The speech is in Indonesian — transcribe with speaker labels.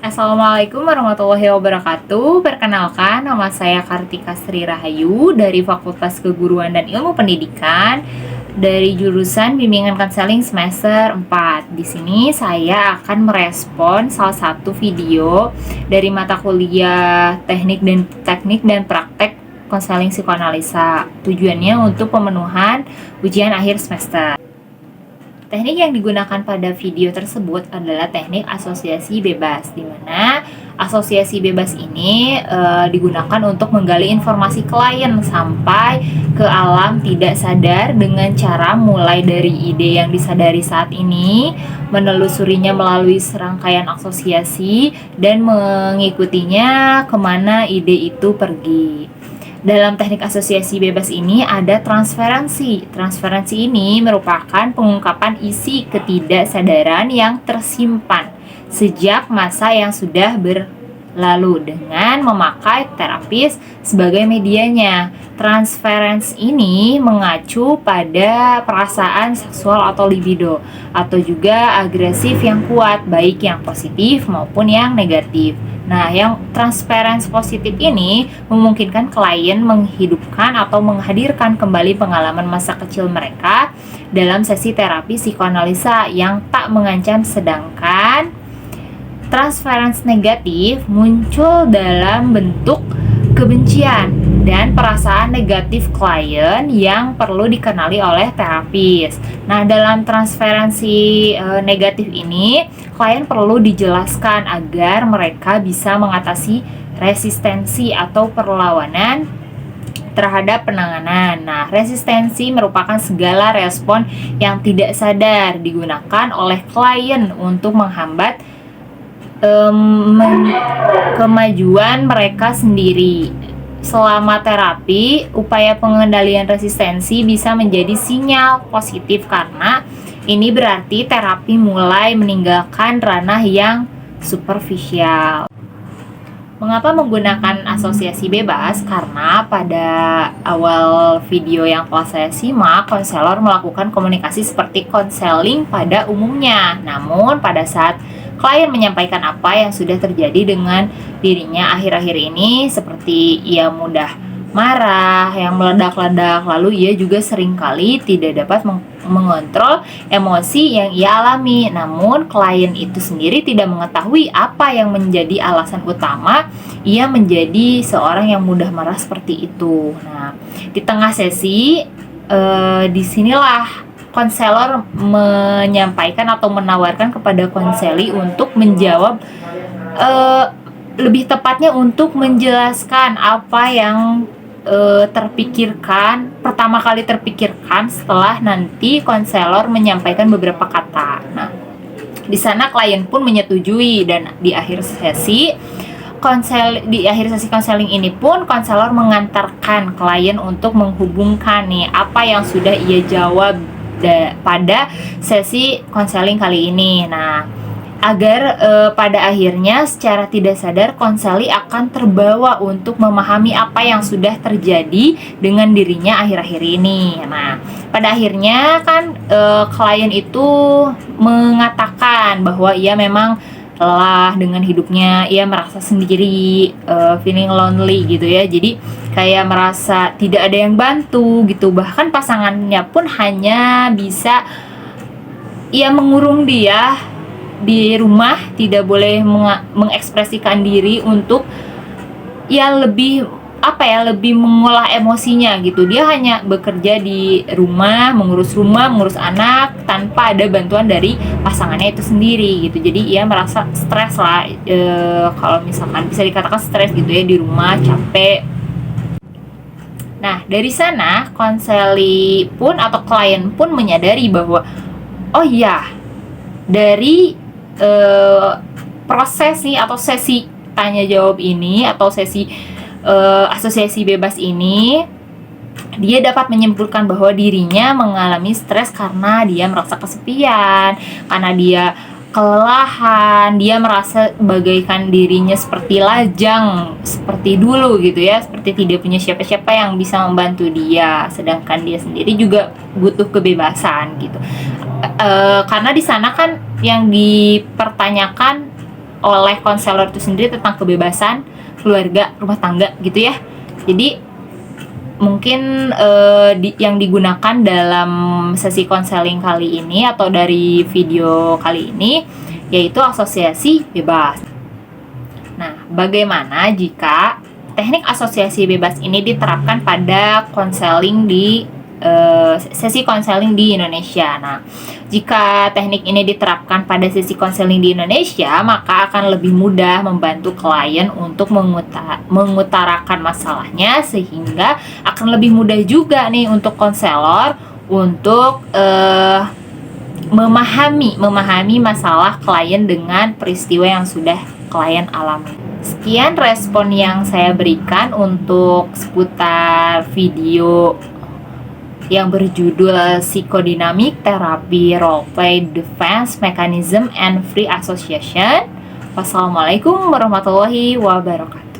Speaker 1: Assalamualaikum warahmatullahi wabarakatuh. Perkenalkan, nama saya Kartika Sri Rahayu dari Fakultas Keguruan dan Ilmu Pendidikan dari jurusan Bimbingan Konseling semester 4. Di sini saya akan merespon salah satu video dari mata kuliah Teknik dan Praktek Konseling Psikoanalisa. Tujuannya untuk pemenuhan ujian akhir semester. Teknik yang digunakan pada video tersebut adalah teknik asosiasi bebas, di mana asosiasi bebas ini digunakan untuk menggali informasi klien sampai ke alam tidak sadar dengan cara mulai dari ide yang disadari saat ini, menelusurinya melalui serangkaian asosiasi, dan mengikutinya kemana ide itu pergi. Dalam teknik asosiasi bebas ini ada transferensi. Transferensi ini merupakan pengungkapan isi ketidaksadaran yang tersimpan sejak masa yang sudah berlalu dengan memakai terapis sebagai medianya. Transferensi ini mengacu pada perasaan seksual atau libido, atau juga agresif yang kuat, baik yang positif maupun yang negatif. Nah, yang transferensi positif ini memungkinkan klien menghidupkan atau menghadirkan kembali pengalaman masa kecil mereka dalam sesi terapi psikoanalisa yang tak mengancam, sedangkan transferensi negatif muncul dalam bentuk kebencian dan perasaan negatif klien yang perlu dikenali oleh terapis. Nah, dalam transferensi negatif ini, klien perlu dijelaskan agar mereka bisa mengatasi resistensi atau perlawanan terhadap penanganan. Nah, resistensi merupakan segala respon yang tidak sadar digunakan oleh klien untuk menghambat kemajuan mereka sendiri. Selama terapi, upaya pengendalian resistensi bisa menjadi sinyal positif karena ini berarti terapi mulai meninggalkan ranah yang superficial. Mengapa menggunakan asosiasi bebas? Karena pada awal video yang telah saya simak, konselor melakukan komunikasi seperti konseling pada umumnya. Namun pada saat klien menyampaikan apa yang sudah terjadi dengan dirinya akhir-akhir ini, seperti ia mudah marah, yang meledak-ledak, lalu ia juga seringkali tidak dapat mengontrol emosi yang ia alami. Namun klien itu sendiri tidak mengetahui apa yang menjadi alasan utama ia menjadi seorang yang mudah marah seperti itu. Nah, di tengah sesi disinilah konselor menyampaikan atau menawarkan kepada konseli untuk menjawab, lebih tepatnya untuk menjelaskan apa yang pertama kali terpikirkan setelah nanti konselor menyampaikan beberapa kata. Nah, di sana klien pun menyetujui, dan di akhir sesi konseling ini pun konselor mengantarkan klien untuk menghubungkan nih apa yang sudah ia jawab pada sesi konseling kali ini. Nah, agar pada akhirnya secara tidak sadar konseli akan terbawa untuk memahami apa yang sudah terjadi dengan dirinya akhir-akhir ini. Nah, pada akhirnya kan klien itu mengatakan bahwa ia memang lelah dengan hidupnya, ia merasa sendiri, feeling lonely gitu ya. Jadi kayak merasa tidak ada yang bantu gitu. Bahkan pasangannya pun hanya bisa mengurung dia di rumah, tidak boleh mengekspresikan diri untuk lebih mengolah emosinya gitu. Dia hanya bekerja di rumah, mengurus anak tanpa ada bantuan dari pasangannya itu sendiri gitu. Jadi ia merasa stres lah, kalau misalkan bisa dikatakan stres gitu ya, di rumah capek. Nah, dari sana konseli pun atau klien pun menyadari bahwa oh iya, dari proses nih atau sesi tanya jawab ini atau sesi asosiasi bebas ini, dia dapat menyimpulkan bahwa dirinya mengalami stres karena dia merasa kesepian, karena dia kelelahan, dia merasa bagaikan dirinya seperti lajang seperti dulu gitu ya, seperti tidak punya siapa-siapa yang bisa membantu dia, sedangkan dia sendiri juga butuh kebebasan gitu. Karena di sana kan yang dipertanyakan oleh konselor itu sendiri tentang kebebasan keluarga, rumah tangga gitu ya. Jadi mungkin yang digunakan dalam sesi konseling kali ini atau dari video kali ini yaitu asosiasi bebas. Nah, bagaimana jika teknik asosiasi bebas ini diterapkan pada konseling di sesi konseling di Indonesia? Nah, jika teknik ini diterapkan pada sesi konseling di Indonesia, maka akan lebih mudah membantu klien untuk mengutarakan masalahnya, sehingga akan lebih mudah juga nih untuk konselor untuk memahami masalah klien dengan peristiwa yang sudah klien alami. Sekian respon yang saya berikan untuk seputar video yang berjudul Psikodinamik Terapi Roleplay Defense Mechanism and Free Association. Wassalamualaikum warahmatullahi wabarakatuh.